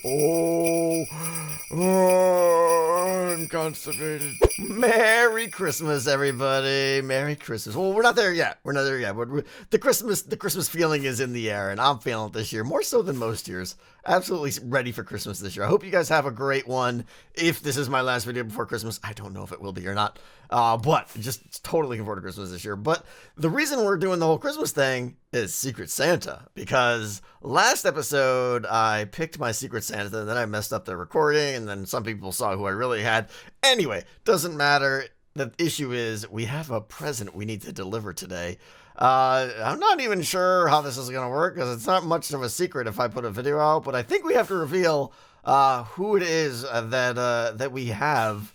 Oh, I'm constipated. Merry Christmas, everybody. Merry Christmas. Well, we're not there yet. We're not there yet. The Christmas feeling is in the air, and I'm feeling it this year more so than most years. Absolutely ready for Christmas this year. I hope you guys have a great one. If this is my last video before Christmas, I don't know if it will be or not. But just totally looking forward to Christmas this year. But the reason we're doing the whole Christmas thing is Secret Santa, because last episode I picked my Secret Santa, and then I messed up the recording, and then some people saw who I really had. Anyway, doesn't matter. The issue is we have a present we need to deliver today. I'm not even sure how this is going to work, because it's not much of a secret if I put a video out, but I think we have to reveal who it is that we have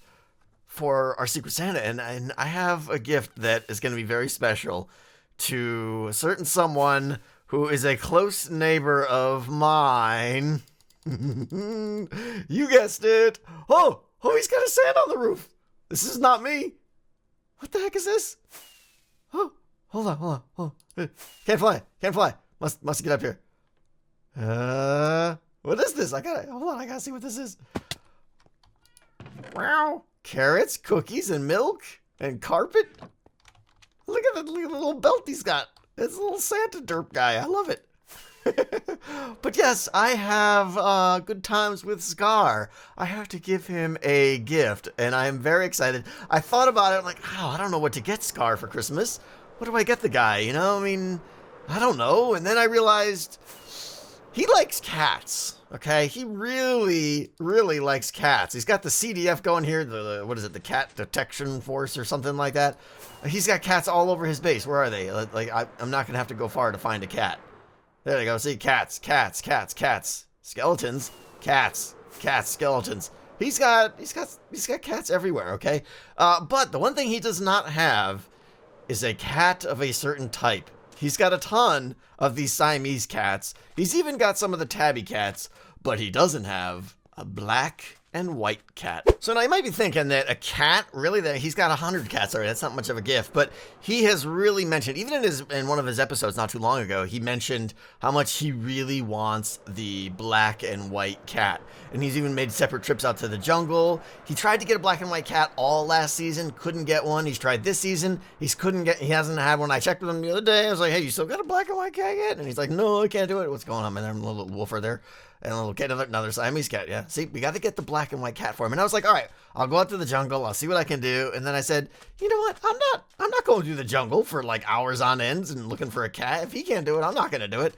for our Secret Santa, and I have a gift that is going to be very special to a certain someone who is a close neighbor of mine. You guessed it. Oh, he's got a Santa on the roof. This is not me. What the heck is this? Oh, hold on. Can't fly. Must get up here. What is this? Hold on, I gotta see what this is. Wow. Carrots, cookies, and milk, and carpet. Look at the little belt he's got. It's a little Santa derp guy. I love it. But yes, I have good times with Scar. I have to give him a gift, and I am very excited. I thought about it, like, I don't know what to get Scar for Christmas. What do I get the guy, you know? I mean, I don't know. And then I realized he likes cats, okay? He really, really likes cats. He's got the CDF going here, what is it, the Cat Detection Force or something like that. He's got cats all over his base. Where are they? I'm not going to have to go far to find a cat. There they go. See, cats, skeletons, cats, skeletons. He's got cats everywhere, okay? But the one thing he does not have is a cat of a certain type. He's got a ton of these Siamese cats. He's even got some of the tabby cats, but he doesn't have a black and white cat. So now you might be thinking that a cat, really, that he's got 100 cats already. That's not much of a gift, but he has really mentioned, even in one of his episodes not too long ago, he mentioned how much he really wants the black and white cat. And he's even made separate trips out to the jungle. He tried to get a black and white cat all last season, couldn't get one. He's tried this season, he hasn't had one. I checked with him the other day. I was like, hey, you still got a black and white cat yet? And he's like, no, I can't do it. What's going on, man? I'm a little woofer there. And a little cat, another Siamese cat, yeah. See, we got to get the black and white cat for him. And I was like, all right, I'll go out to the jungle. I'll see what I can do. And then I said, you know what? I'm not going to the jungle for like hours on ends and looking for a cat. If he can't do it, I'm not going to do it.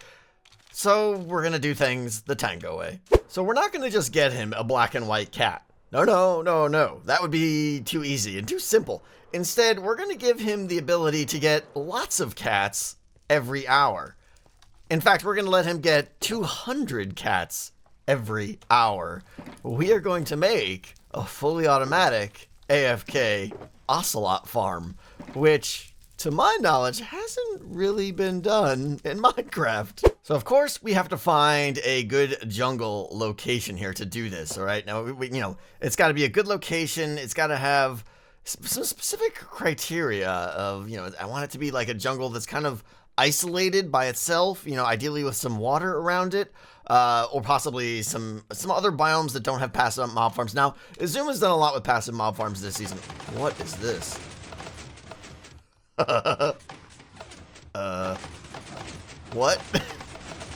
So we're going to do things the Tango way. So we're not going to just get him a black and white cat. No. That would be too easy and too simple. Instead, we're going to give him the ability to get lots of cats every hour. In fact, we're going to let him get 200 cats every hour. We are going to make a fully automatic Afk Ocelot Farm, which, to my knowledge, hasn't really been done in Minecraft. So, of course, we have to find a good jungle location here to do this, all right? Now, it's got to be a good location. It's got to have some specific criteria of, I want it to be like a jungle that's kind of isolated by itself, ideally with some water around it, or possibly some other biomes that don't have passive mob farms. Now, Izuma's done a lot with passive mob farms this season. What is this? What?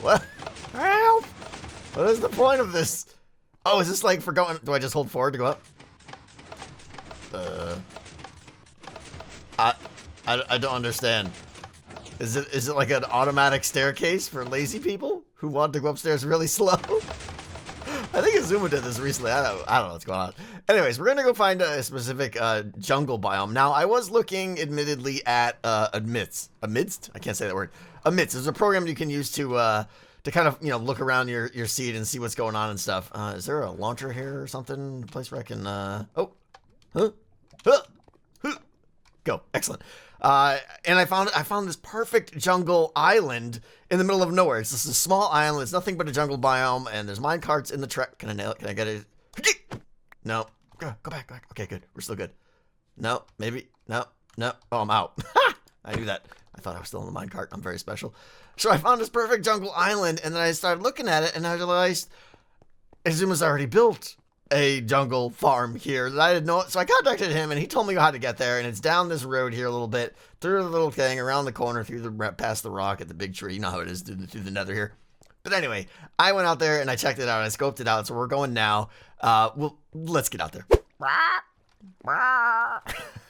What? Help! What is the point of this? Oh, is this like for going? Do I just hold forward to go up? I don't understand. Is it like an automatic staircase for lazy people who want to go upstairs really slow? I think Azuma did this recently. I don't know what's going on. Anyways, we're gonna go find a specific jungle biome. Now, I was looking, admittedly, at Amidst. I can't say that word. Amidst is a program you can use to kind of look around your seed and see what's going on and stuff. Is there a launcher here or something? A place where I can go. Excellent. And I found this perfect jungle island in the middle of nowhere. It's just a small island. It's nothing but a jungle biome, and there's mine carts in the track. Can I nail it? Can I get it? No. Go back. Okay, good. We're still good. No, maybe. No. Oh, I'm out. I knew that. I thought I was still in the mine cart. I'm very special. So I found this perfect jungle island, and then I started looking at it, and I realized Izuma's already built a jungle farm here that I didn't know. So I contacted him and he told me how to get there. And it's down this road here a little bit, through the little thing, around the corner, past the rock at the big tree. You know how it is through the nether here. But anyway, I went out there and I checked it out. I scoped it out. So we're going now. Well, let's get out there.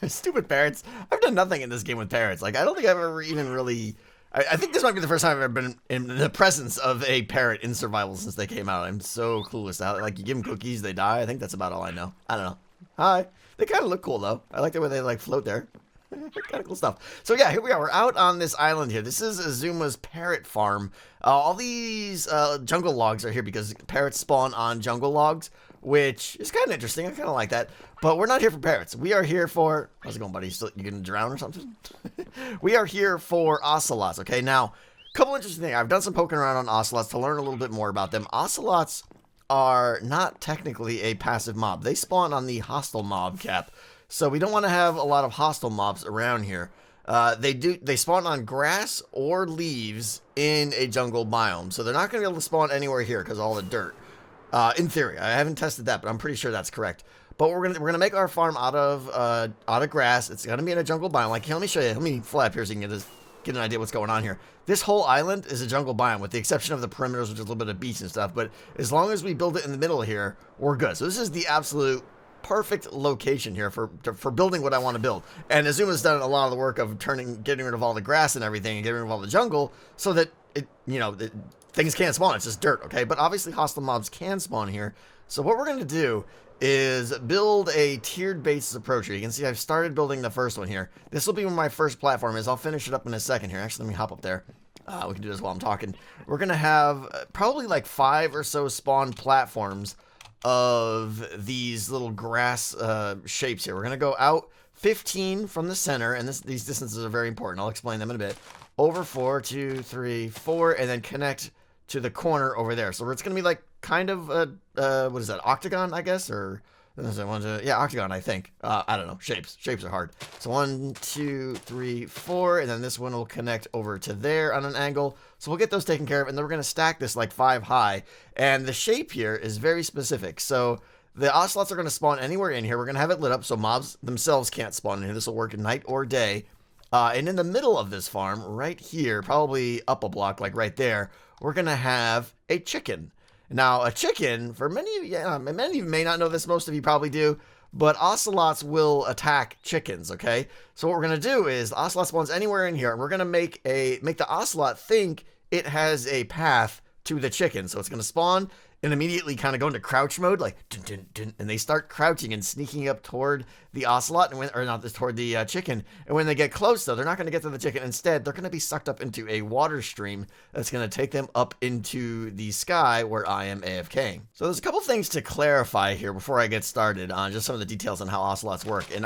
Stupid parrots. I've done nothing in this game with parrots. Like, I don't think I've ever even really... I think this might be the first time I've ever been in the presence of a parrot in survival since they came out. I'm so clueless. Like, you give them cookies, they die. I think that's about all I know. I don't know. Hi. They kind of look cool, though. I like the way they, like, float there. Kind of cool stuff. So, yeah, here we are. We're out on this island here. This is Izuma's parrot farm. All these jungle logs are here because parrots spawn on jungle logs, which is kind of interesting. I kind of like that. But we're not here for parrots. We are here for... How's it going, buddy? You gonna drown or something? We are here for ocelots, okay? Now, a couple interesting things. I've done some poking around on ocelots to learn a little bit more about them. Ocelots are not technically a passive mob. They spawn on the hostile mob cap. So we don't want to have a lot of hostile mobs around here. They spawn on grass or leaves in a jungle biome. So they're not going to be able to spawn anywhere here because of all the dirt. In theory, I haven't tested that, but I'm pretty sure that's correct. But we're gonna make our farm out of grass. It's gonna be in a jungle biome. Like, here, let me show you. Let me fly up here so you can get an idea what's going on here. This whole island is a jungle biome, with the exception of the perimeters, which is a little bit of beach and stuff. But as long as we build it in the middle here, we're good. So this is the absolute perfect location here for building what I want to build. And Izuma's done a lot of the work of getting rid of all the grass and everything, and getting rid of all the jungle, so that things can't spawn. It's just dirt, okay? But obviously hostile mobs can spawn here. So what we're going to do is build a tiered basis approach here. You can see I've started building the first one here. This will be where my first platform is. I'll finish it up in a second here. Actually, let me hop up there. We can do this while I'm talking. We're going to have probably like 5 or so spawn platforms of these little grass shapes here. We're going to go out 15 from the center, and these distances are very important. I'll explain them in a bit. Over 4, 2, 3, 4, and then connect to the corner over there. So it's going to be like kind of a, what is that, octagon, I guess? Or, yeah, octagon, I think. I don't know. Shapes are hard. So 1, 2, 3, 4, and then this one will connect over to there on an angle. So we'll get those taken care of, and then we're going to stack this like 5 high. And the shape here is very specific. So the ocelots are going to spawn anywhere in here. We're going to have it lit up so mobs themselves can't spawn in here. This will work at night or day. And in the middle of this farm, right here, probably up a block, like right there, we're going to have a chicken. Now, a chicken, for many of you may not know this, most of you probably do, but ocelots will attack chickens, okay? So what we're going to do is, the ocelot spawns anywhere in here, and we're going to make the ocelot think it has a path to the chicken. So it's going to spawn and immediately kind of go into crouch mode, like, dun, dun, dun, and they start crouching and sneaking up toward the ocelot, toward the chicken. And when they get close, though, they're not going to get to the chicken. Instead, they're going to be sucked up into a water stream that's going to take them up into the sky where I am AFKing. So there's a couple things to clarify here before I get started on just some of the details on how ocelots work. And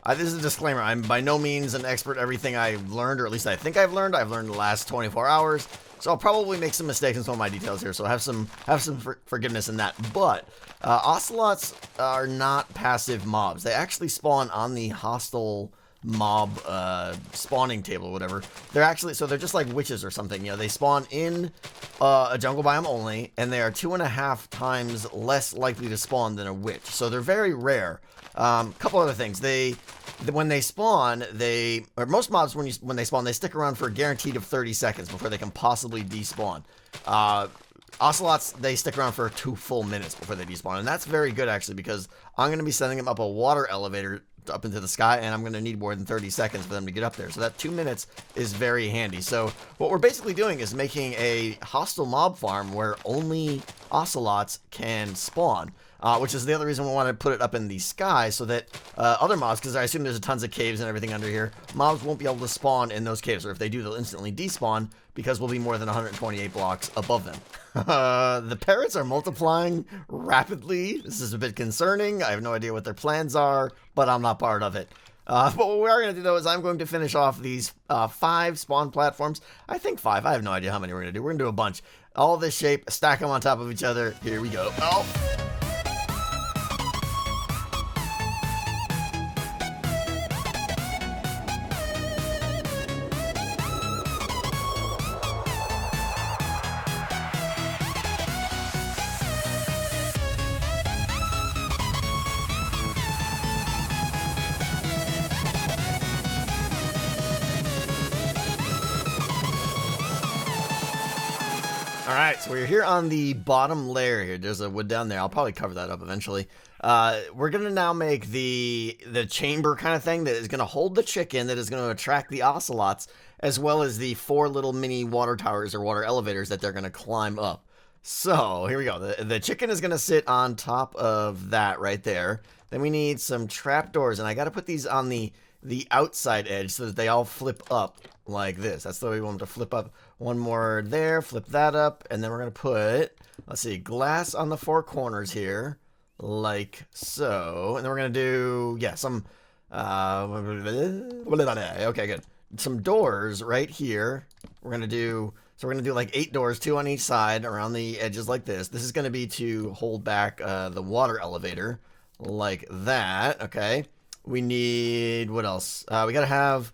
this is a disclaimer. I'm by no means an expert. Everything I've learned, or at least I think I've learned the last 24 hours. So I'll probably make some mistakes in some of my details here. So have some forgiveness in that. But ocelots are not passive mobs. They actually spawn on the hostile mob spawning table or whatever. They're just like witches or something. They spawn in a jungle biome only, and they are 2.5 times less likely to spawn than a witch. So they're very rare. Couple other things. When they spawn, most mobs when they spawn, they stick around for a guaranteed of 30 seconds before they can possibly despawn. Ocelots, they stick around for 2 full minutes before they despawn, and that's very good actually, because I'm going to be sending them up a water elevator up into the sky, and I'm going to need more than 30 seconds for them to get up there. So that 2 minutes is very handy. So what we're basically doing is making a hostile mob farm where only ocelots can spawn. Which is the other reason we want to put it up in the sky, so that other mobs, because I assume there's tons of caves and everything under here, mobs won't be able to spawn in those caves, or if they do, they'll instantly despawn, because we'll be more than 128 blocks above them. The parrots are multiplying rapidly. This is a bit concerning. I have no idea what their plans are, but I'm not part of it. But what we are going to do, though, is I'm going to finish off these 5 spawn platforms. I think 5. I have no idea how many we're going to do. We're going to do a bunch. All this shape, stack them on top of each other. Here we go. Oh! All right, so we're here on the bottom layer here. There's a wood down there. I'll probably cover that up eventually. We're gonna now make the chamber kind of thing that is gonna hold the chicken, that is gonna attract the ocelots, as well as the 4 little mini water towers or water elevators that they're gonna climb up. So here we go. The chicken is gonna sit on top of that right there. Then we need some trapdoors, and I gotta put these on the outside edge so that they all flip up like this. That's the way we want them to flip up. One more there, flip that up, and then we're gonna put, let's see, glass on the 4 corners here, like so. And then we're gonna do, yeah, some, okay, good. Some doors right here. We're gonna do like 8 doors, 2 on each side around the edges like this. This is gonna be to hold back the water elevator like that, okay? We need, what else? We gotta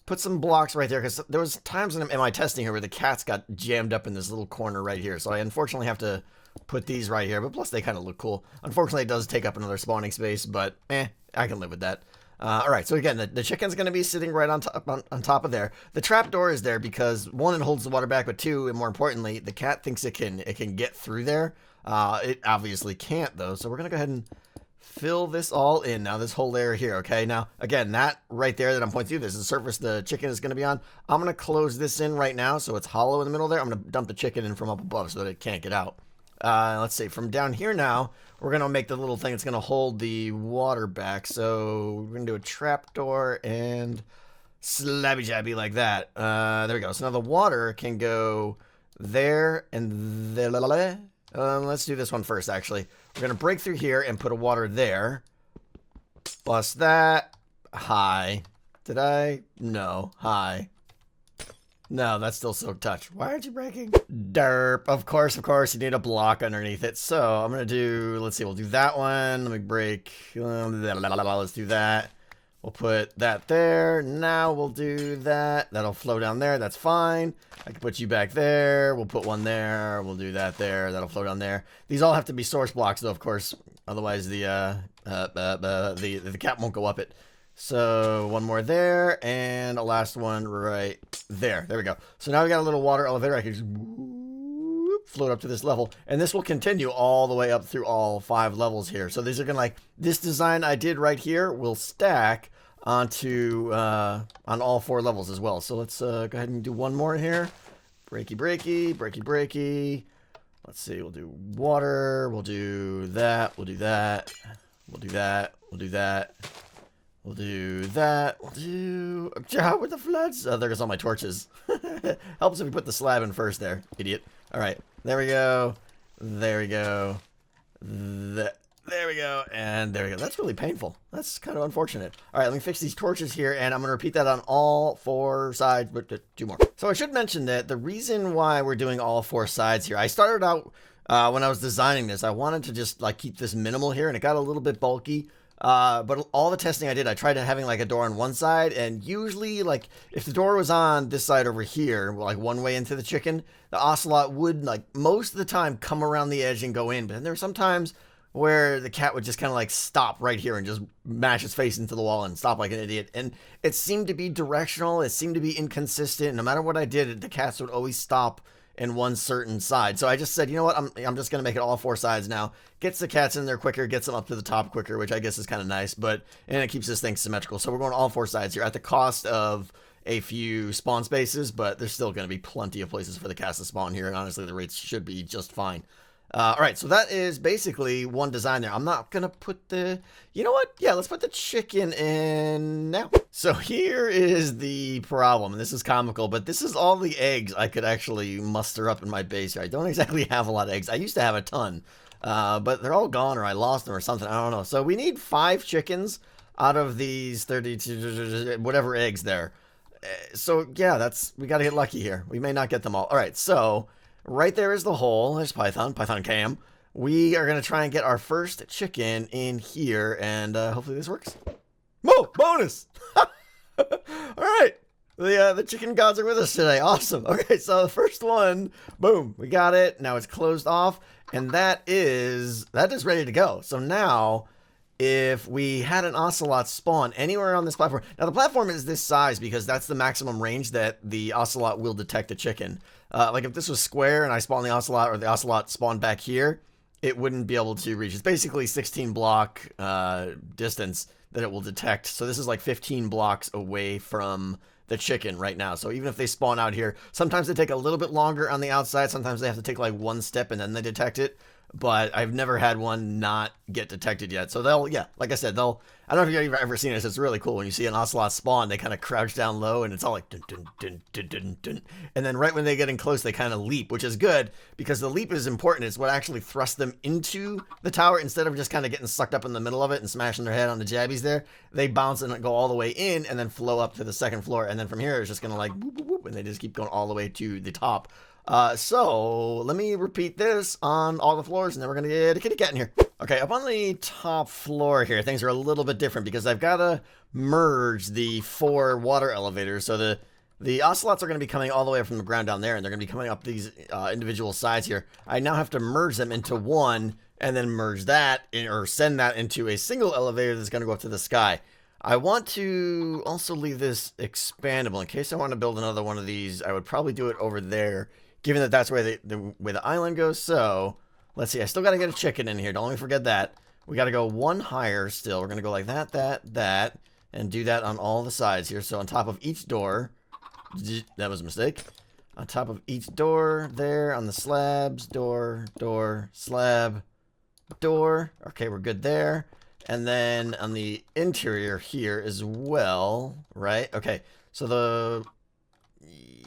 put some blocks right there, because there was times in my testing here where the cats got jammed up in this little corner right here. So I unfortunately have to put these right here, but plus they kind of look cool. Unfortunately, it does take up another spawning space, but I can live with that. All right, so again, the chicken's going to be sitting right on top of there. The trapdoor is there because, 1, it holds the water back, but 2, and more importantly, the cat thinks it can get through there. It obviously can't, though, so we're going to go ahead and fill this all in now, this whole layer here, okay? Now, again, that right there that I'm pointing to, this is the surface the chicken is going to be on. I'm going to close this in right now so it's hollow in the middle there. I'm going to dump the chicken in from up above so that it can't get out. Let's see, from down here now, we're going to make the little thing that's going to hold the water back. So we're going to do a trapdoor and slabby-jabby like that. There we go. So now the water can go there and there. Let's do this one first, actually. We're going to break through here and put a water there. Bust that. High. Did I? No. High. No, that's still silk touch. Why aren't you breaking? Derp. Of course, you need a block underneath it. So I'm going to do, let's see, we'll do that one. Let me break. Let's do that. We'll put that there. Now we'll do that. That'll flow down there. That's fine. I can put you back there. We'll put one there. We'll do that there. That'll flow down there. These all have to be source blocks, though, of course. Otherwise, the cat won't go up it. So one more there, and a last one right there. There we go. So now we got a little water elevator. I can just float up to this level, and this will continue all the way up through all 5 levels here. So these are gonna, like, this design I did right here will stack onto on all 4 levels as well. So let's go ahead and do one more here. Breaky, breaky, breaky, breaky. Let's see, we'll do water, we'll do that, we'll do that, we'll do that, we'll do that, we'll do that, we'll do... Out with the floods! Oh, there goes all my torches. Helps if we put the slab in first there, idiot. Alright, there we go, there we go, there we go, and there we go. That's really painful. That's kind of unfortunate. Alright, let me fix these torches here, and I'm going to repeat that on all 4 sides, but 2 more. So I should mention that the reason why we're doing all 4 sides here, I started out, when I was designing this, I wanted to just, like, keep this minimal here, and it got a little bit bulky. But all the testing I did, I tried having, like, a door on one side, and usually, like, if the door was on this side over here, like, one way into the chicken, the ocelot would, like, most of the time come around the edge and go in. But then there were some times where the cat would just kind of, like, stop right here and just mash its face into the wall and stop like an idiot. And it seemed to be directional. It seemed to be inconsistent. No matter what I did, the cats would always stop in one certain side. So I just said, you know what, I'm just going to make it all 4 sides now. Gets the cats in there quicker, gets them up to the top quicker, which I guess is kind of nice, and it keeps this thing symmetrical. So we're going all 4 sides here at the cost of a few spawn spaces, but there's still going to be plenty of places for the cats to spawn here, and honestly, the rates should be just fine. All right, so that is basically one design there. I'm not going to put the... You know what? Yeah, let's put the chicken in now. So here is the problem, and this is comical, but this is all the eggs I could actually muster up in my base here. I don't exactly have a lot of eggs. I used to have a ton, but they're all gone, or I lost them or something. I don't know. So we need 5 chickens out of these 32, whatever eggs there. So yeah, we got to get lucky here. We may not get them all. All right, so... right there is the hole. There's Python Cam. We are going to try and get our first chicken in here, and hopefully this works. Whoa, bonus! All right. The chicken gods are with us today. Awesome. Okay, so the first one, boom, we got it. Now it's closed off, and that is ready to go. So now if we had an ocelot spawn anywhere on this platform. Now, the platform is this size because that's the maximum range that the ocelot will detect a chicken. Like if this was square and I spawned the ocelot, or the ocelot spawned back here, it wouldn't be able to reach. It's basically 16 block distance that it will detect. So this is like 15 blocks away from the chicken right now. So even if they spawn out here, sometimes they take a little bit longer on the outside. Sometimes they have to take like one step and then they detect it. But I've never had one not get detected yet. So they'll, yeah, like I said, they'll, I don't know if you've ever seen this. It's really cool. When you see an ocelot spawn, they kind of crouch down low and it's all like dun, dun, dun, dun, dun, dun. And then right when they get in close, they kind of leap, which is good because the leap is important. It's what actually thrusts them into the tower instead of just kind of getting sucked up in the middle of it and smashing their head on the jabbies there. They bounce and go all the way in and then flow up to the second floor. And then from here, it's just going to like whoop, whoop, whoop, and they just keep going all the way to the top. So let me repeat this on all the floors and then we're going to get a kitty cat in here. Okay, up on the top floor here, things are a little bit different because I've got to merge the 4 water elevators. So the ocelots are going to be coming all the way up from the ground down there and they're going to be coming up these individual sides here. I now have to merge them into one and then merge that or send that into a single elevator that's going to go up to the sky. I want to also leave this expandable in case I want to build another one of these. I would probably do it over there, given that that's where the way the island goes. So let's see. I still got to get a chicken in here. Don't let me forget that. We got to go one higher still. We're going to go like that, and do that on all the sides here. So on top of each door, that was a mistake. On top of each door there, on the slabs, door, slab, door. Okay, we're good there. And then on the interior here as well, right? Okay, so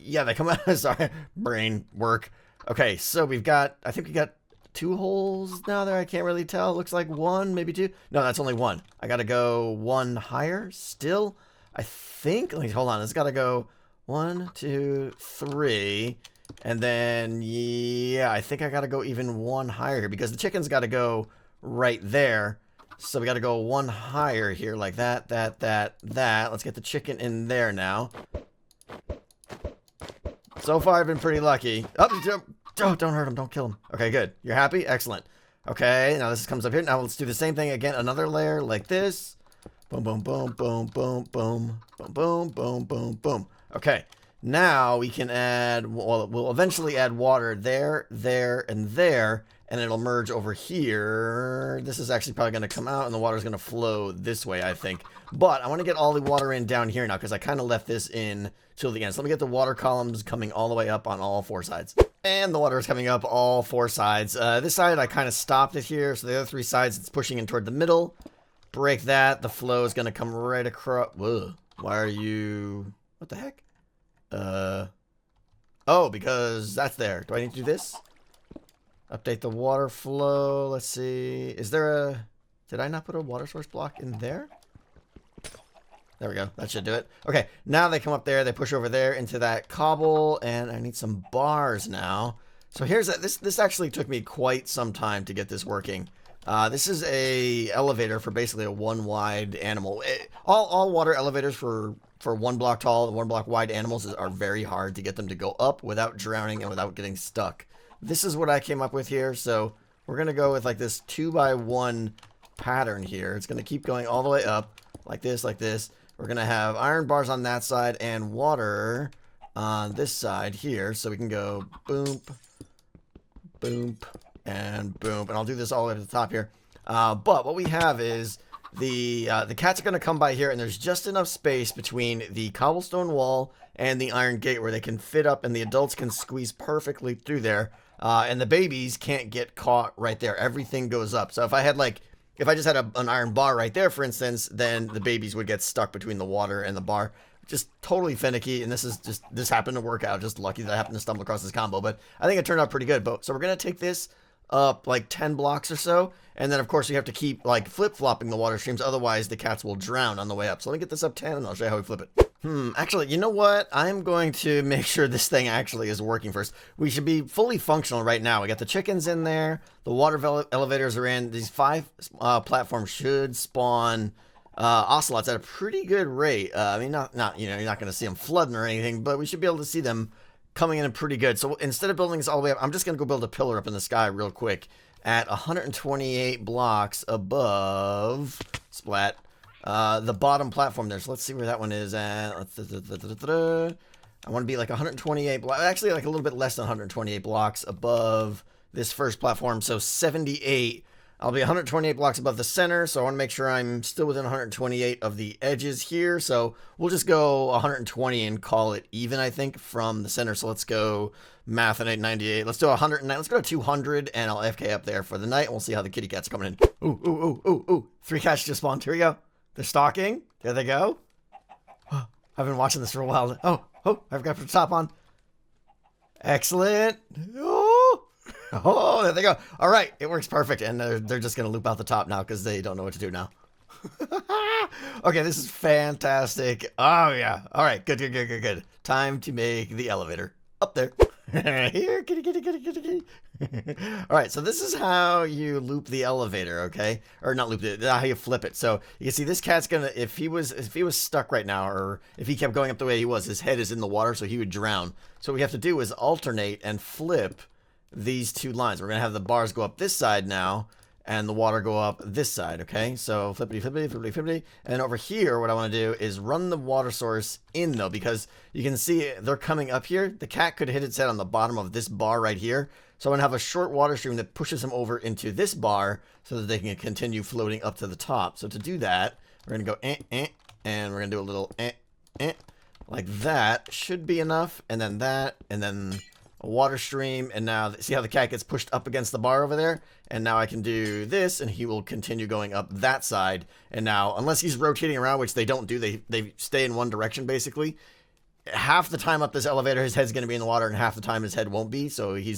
yeah, they come out, sorry, brain work. Okay, so we've got, I think we got 2 holes now there. I can't really tell. It looks like 1, maybe 2. No, that's only 1. I got to go 1 higher still. I think, let me, hold on. It's got to go 1, 2, 3. And then, yeah, I think I got to go even 1 higher here because the chicken's got to go right there. So we got to go 1 higher here like that. Let's get the chicken in there now. So far, I've been pretty lucky. Oh, don't hurt him. Don't kill him. Okay, good. You're happy? Excellent. Okay, now this comes up here. Now let's do the same thing again. Another layer like this. Boom, boom, boom, boom, boom, boom, boom, boom, boom, boom, boom. Okay, now we can add, well, we'll eventually add water there, and there, and it'll merge over here. This is actually probably going to come out, and the water's going to flow this way, I think. But I want to get all the water in down here now, because I kind of left this in till the end. So let me get the water columns coming all the way up on all 4 sides. And the water is coming up all 4 sides. This side, I kind of stopped it here, so the other 3 sides, it's pushing in toward the middle. Break that. The flow is going to come right across. Whoa. Why are you... What the heck? Oh, because that's there. Do I need to do this? Update the water flow. Let's see. Is there a... Did I not put a water source block in there? There we go. That should do it. Okay, now they come up there. They push over there into that cobble, and I need some bars now. So here's that. This actually took me quite some time to get this working. This is a elevator for basically a 1 wide animal. All water elevators for 1 block tall and 1 block wide animals are very hard to get them to go up without drowning and without getting stuck. This is what I came up with here. So we're going to go with like this 2x1 pattern here. It's going to keep going all the way up like this, like this. We're going to have iron bars on that side and water on this side here. So we can go boom, boom, and boom. And I'll do this all the way to the top here. But what we have is the cats are going to come by here, and there's just enough space between the cobblestone wall and the iron gate where they can fit up, and the adults can squeeze perfectly through there. And the babies can't get caught right there. Everything goes up. So if I had if I just had an iron bar right there, for instance, then the babies would get stuck between the water and the bar. Just totally finicky, and this happened to work out. Just lucky that I happened to stumble across this combo, but I think it turned out pretty good. So we're going to take this up like 10 blocks or so, and then of course you have to keep like flip-flopping the water streams, otherwise the cats will drown on the way up. So let me get this up 10 and I'll show you how we flip it. Actually, you know what? I'm going to make sure this thing actually is working first. We should be fully functional right now. We got the chickens in there, the water elevators are in. These 5 platforms should spawn ocelots at a pretty good rate. I mean, not you're not going to see them flooding or anything, but we should be able to see them coming in pretty good. So instead of building this all the way up, I'm just going to go build a pillar up in the sky real quick. at 128 blocks above splat the bottom platform there. So let's see where that one is at. I want to be like 128 blocks, actually like a little bit less than 128 blocks above this first platform. So 78. I'll be 128 blocks above the center, so I want to make sure I'm still within 128 of the edges here. So we'll just go 120 and call it even, I think, from the center. So let's go math at 98. Let's do 109. Let's go to 200, and I'll FK up there for the night, and we'll see how the kitty cats are coming in. Ooh, ooh, ooh, ooh, ooh. 3 cats just spawned. Here we go. They're stalking. There they go. I've been watching this for a while. Oh, I forgot to put the top on. Excellent. Oh, there they go. All right, it works perfect. And they're just going to loop out the top now because they don't know what to do now. Okay, this is fantastic. Oh, yeah. All right, good. Time to make the elevator. Up there. Here, kitty. All right, so this is how you loop the elevator, okay? Or not loop it, how you flip it. So you can see this cat's gonna, if he was stuck right now, or if he kept going up the way he was, his head is in the water, so he would drown. So what we have to do is alternate and flip these 2 lines. We're gonna have the bars go up this side now, and the water go up this side, okay? So flippity. And over here, what I want to do is run the water source in, though, because you can see they're coming up here. The cat could hit its head on the bottom of this bar right here. So I'm going to have a short water stream that pushes them over into this bar so that they can continue floating up to the top. So to do that, we're going to go and we're going to do a little like that. Should be enough. And then that, and then a water stream, and now see how the cat gets pushed up against the bar over there, and now I can do this and he will continue going up that side. And now, unless he's rotating around, which they don't do, they stay in one direction basically, half the time up this elevator his head's going to be in the water and half the time his head won't be, so he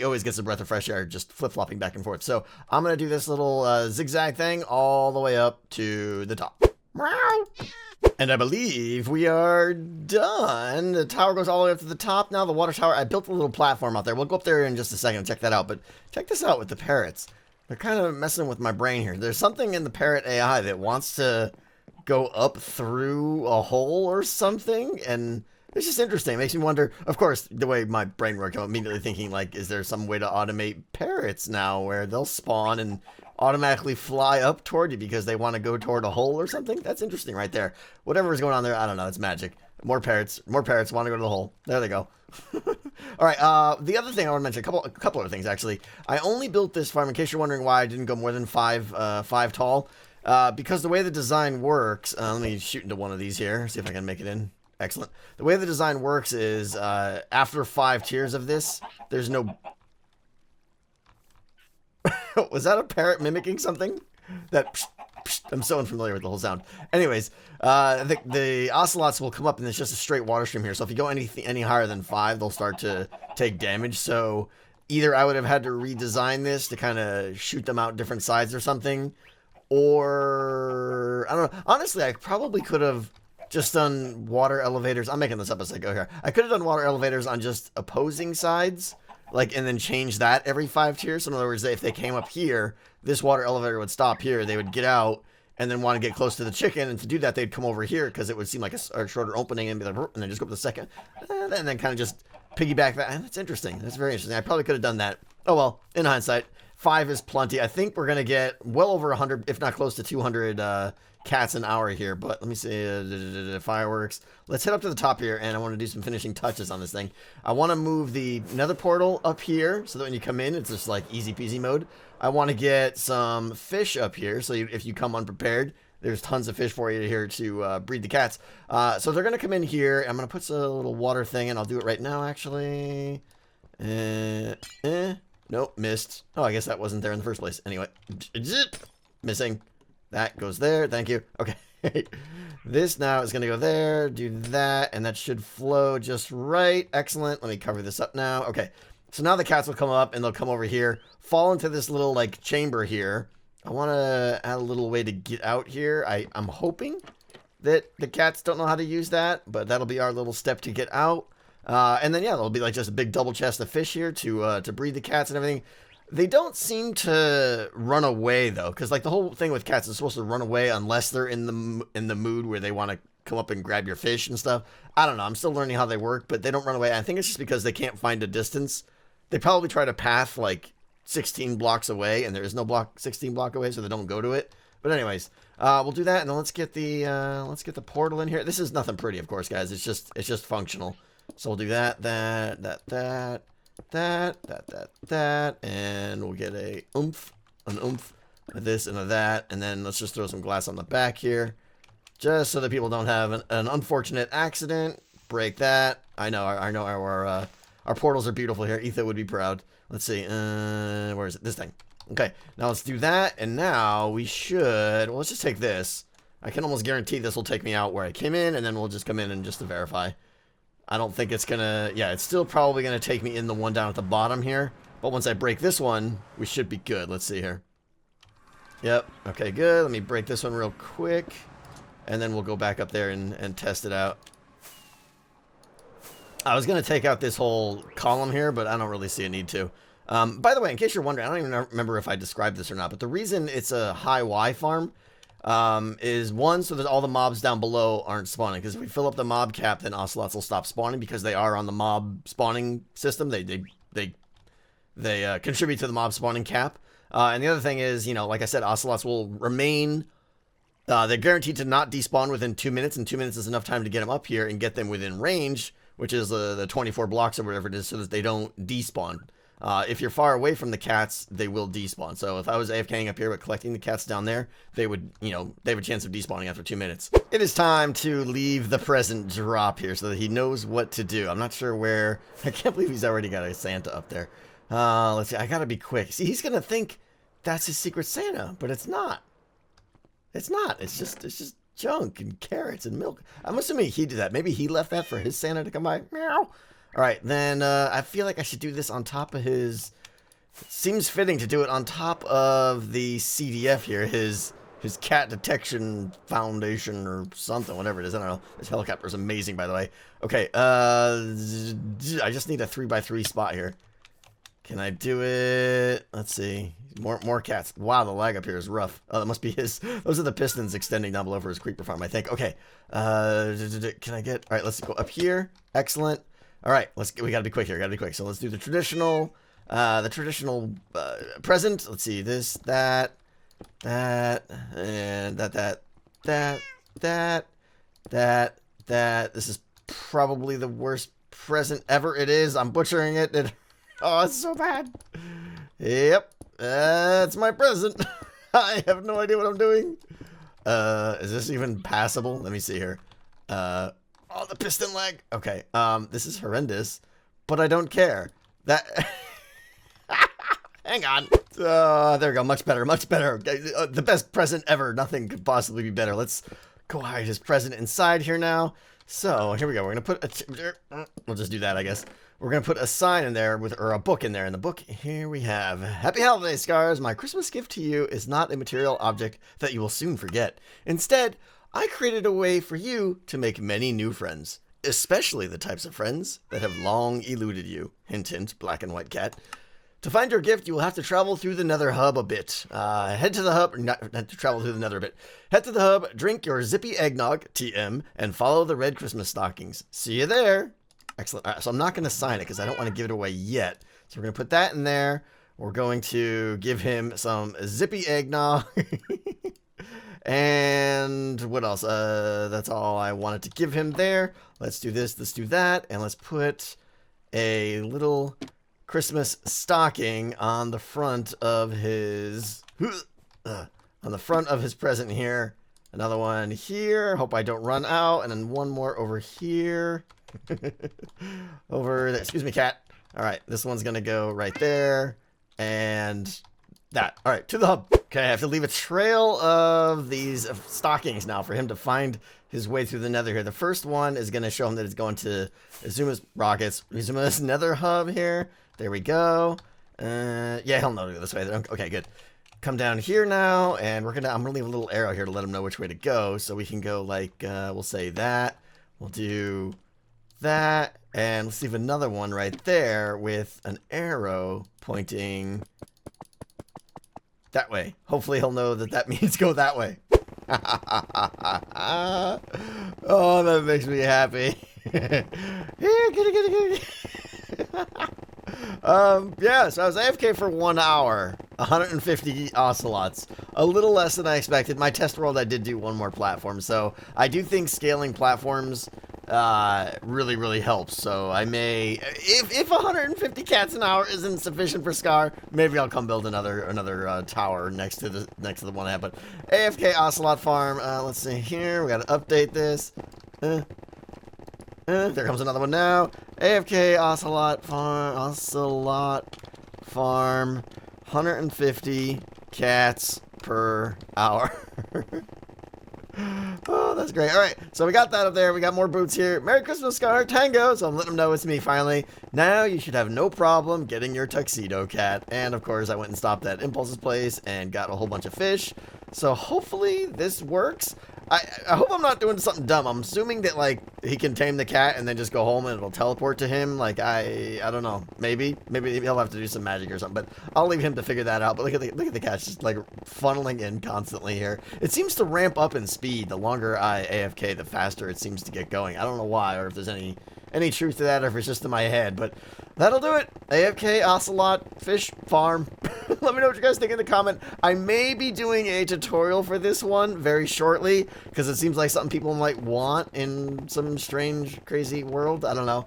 always gets a breath of fresh air just flip-flopping back and forth. So I'm going to do this little zigzag thing all the way up to the top. And I believe we are done. The tower goes all the way up to the top now. The water tower, I built a little platform out there. We'll go up there in just a second and check that out. But check this out with the parrots. They're kind of messing with my brain here. There's something in the parrot AI that wants to go up through a hole or something. And it's just interesting. It makes me wonder, of course, the way my brain works, I'm immediately thinking, like, is there some way to automate parrots now where they'll spawn and automatically fly up toward you because they want to go toward a hole or something? That's interesting right there. Whatever is going on there, I don't know. It's magic. More parrots want to go to the hole. There they go. All right. The other thing I want to mention, a couple other things actually. I only built this farm, in case you're wondering why I didn't go more than five tall, because the way the design works. Let me shoot into one of these here. See if I can make it in. Excellent. The way the design works is after 5 tiers of this, there's no. Was that a parrot mimicking something? I'm so unfamiliar with the whole sound. Anyways, the ocelots will come up and it's just a straight water stream here. So if you go any higher than 5, they'll start to take damage. So either I would have had to redesign this to kind of shoot them out different sides or something, or I don't know. Honestly, I probably could have just done water elevators. I'm making this up as I go here. I could have done water elevators on just opposing sides, like, and then change that every 5 tiers. So in other words, if they came up here, this water elevator would stop here. They would get out and then want to get close to the chicken. And to do that, they'd come over here because it would seem like a shorter opening and be like, and then just go up the second, and then kind of just piggyback that. And that's interesting. That's very interesting. I probably could have done that. Oh, well, in hindsight, 5 is plenty. I think we're going to get well over 100, if not close to 200 cats an hour here. But let me see, fireworks. Let's head up to the top here, and I want to do some finishing touches on this thing. I want to move the nether portal up here so that when you come in, it's just like easy peasy mode. I want to get some fish up here, so if you come unprepared, there's tons of fish for you here to breed the cats. So they're going to come in here. I'm going to put a little water thing in. I'll do it right now, actually. Nope, missed. Oh, I guess that wasn't there in the first place. Anyway, missing. That goes there. Thank you. Okay. This now is going to go there. Do that. And that should flow just right. Excellent. Let me cover this up now. Okay. So now the cats will come up and they'll come over here, fall into this little like chamber here. I want to add a little way to get out here. I'm hoping that the cats don't know how to use that, but that'll be our little step to get out. And then, yeah, there'll be like just a big double chest of fish here to breed the cats and everything. They don't seem to run away, though, because like the whole thing with cats is supposed to run away unless they're in the mood where they want to come up and grab your fish and stuff. I don't know. I'm still learning how they work, but they don't run away. I think it's just because they can't find a distance. They probably try to path like 16 blocks away, and there is no block 16 block away, so they don't go to it. But anyways, we'll do that, and then let's get the portal in here. This is nothing pretty, of course, guys. It's just functional. So we'll do that, and we'll get an oomph, of this and of that, and then let's just throw some glass on the back here, just so that people don't have an unfortunate accident. Break that. I know our portals are beautiful here. Ethan would be proud. Let's see, where is it? This thing. Okay, now let's do that, and now we should, well, let's just take this. I can almost guarantee this will take me out where I came in, and then we'll just come in and just to verify. I don't think it's gonna, yeah, it's still probably gonna take me in the one down at the bottom here, but once I break this one, we should be good. Let's see here. Yep, okay, good. Let me break this one real quick, and then we'll go back up there and test it out. I was going to take out this whole column here, but I don't really see a need to. By the way, in case you're wondering, I don't even remember if I described this or not, but the reason it's a high Y farm is one, so that all the mobs down below aren't spawning. Because if we fill up the mob cap, then Ocelots will stop spawning because they are on the mob spawning system. They contribute to the mob spawning cap. And the other thing is, you know, like I said, Ocelots will remain... they're guaranteed to not despawn within 2 minutes, and 2 minutes is enough time to get them up here and get them within range, which is the 24 blocks or whatever it is, so that they don't despawn. If you're far away from the cats, they will despawn. So if I was AFKing up here but collecting the cats down there, they would, you know, they have a chance of despawning after 2 minutes. It is time to leave the present drop here so that he knows what to do. I'm not sure where. I can't believe he's already got a Santa up there. Let's see. I gotta be quick. See, he's gonna think that's his secret Santa, but it's not. It's not. It's just junk and carrots and milk. I'm assuming he did that. Maybe he left that for his Santa to come by. Meow. All right, then I feel like I should do this on top of his... It seems fitting to do it on top of the CDF here, his cat detection foundation or something, whatever it is. I don't know. This helicopter is amazing, by the way. Okay, I just need a 3x3 spot here. Can I do it? Let's see. More cats. Wow, the lag up here is rough. Oh, that must be his. Those are the pistons extending down below for his creeper farm, I think. Okay. Can I get... All right, let's go up here. Excellent. All right, we gotta be quick here. Gotta be quick. So let's do the traditional present. Let's see. This, that, and that. This is probably the worst present ever. It is. I'm butchering it. Oh, it's so bad. Yep. That's my present. I have no idea what I'm doing. Is this even passable? Let me see here. Oh, the piston lag. Okay. This is horrendous, but I don't care. That... Hang on. There we go. Much better. Much better. The best present ever. Nothing could possibly be better. Let's go hide his present inside here now. So, here we go. We're going to put we'll just do that, I guess. We're going to put a sign in there, or a book in there. In the book, here we have, Happy Holidays, Scars. My Christmas gift to you is not a material object that you will soon forget. Instead, I created a way for you to make many new friends, especially the types of friends that have long eluded you. Hint, hint, black and white cat. To find your gift, you will have to travel through the nether hub a bit. Head to the hub, not to travel through the nether a bit. Head to the hub, drink your zippy eggnog, TM, and follow the red Christmas stockings. See you there. Excellent. All right, so I'm not going to sign it because I don't want to give it away yet. So we're going to put that in there. We're going to give him some zippy eggnog. And what else? That's all I wanted to give him there. Let's do this. Let's do that. And let's put a little Christmas stocking on the front of his... on the front of his present here. Another one here. Hope I don't run out. And then one more over here. Over there. Excuse me, cat. All right, this one's gonna go right there, and that. All right, to the hub. Okay, I have to leave a trail of these stockings now for him to find his way through the nether here. The first one is gonna show him that it's going to Izuma's rockets. Izuma's nether hub here. There we go. Yeah, he'll know to go this way. Okay, good. Come down here now, and I'm gonna leave a little arrow here to let him know which way to go, so we can go like we'll say that. We'll do that, and let's leave another one right there with an arrow pointing that way. Hopefully he'll know that that means go that way. Oh, that makes me happy. Yeah, so I was AFK for 1 hour, 150 ocelots, a little less than I expected. My test world, I did do one more platform, so I do think scaling platforms really helps. So I may, if 150 cats an hour isn't sufficient for Scar, maybe I'll come build another tower next to the one I have. But AFK Ocelot Farm, let's see here, we gotta update this. There comes another one now. AFK Ocelot Farm, 150 cats per hour. Oh, that's great. All right, so we got that up there. We got more boots here. Merry Christmas, Scar. Tango. So I'm letting them know it's me finally. Now you should have no problem getting your tuxedo cat. And of course, I went and stopped at Impulse's place and got a whole bunch of fish. So hopefully this works. I hope I'm not doing something dumb. I'm assuming that, like, he can tame the cat and then just go home and it'll teleport to him. Like, I don't know. Maybe he'll have to do some magic or something. But I'll leave him to figure that out. But look at the cat just, like, funneling in constantly here. It seems to ramp up in speed. The longer I AFK, the faster it seems to get going. I don't know why, or if there's any truth to that, or if it's just in my head. But that'll do it. AFK Ocelot Fish Farm. Let me know what you guys think in the comment. I may be doing a tutorial for this one very shortly, because it seems like something people might want in some strange, crazy world. I don't know.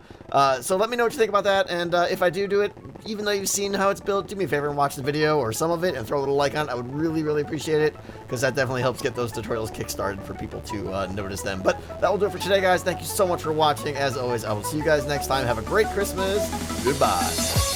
So let me know what you think about that, and if I do it, even though you've seen how it's built, do me a favor and watch the video, or some of it, and throw a little like on it. I would really appreciate it, because that definitely helps get those tutorials kickstarted for people to notice them. But that will do it for today, guys. Thank you so much for watching. As always, I will see you guys next time. Have a great Christmas. Goodbye.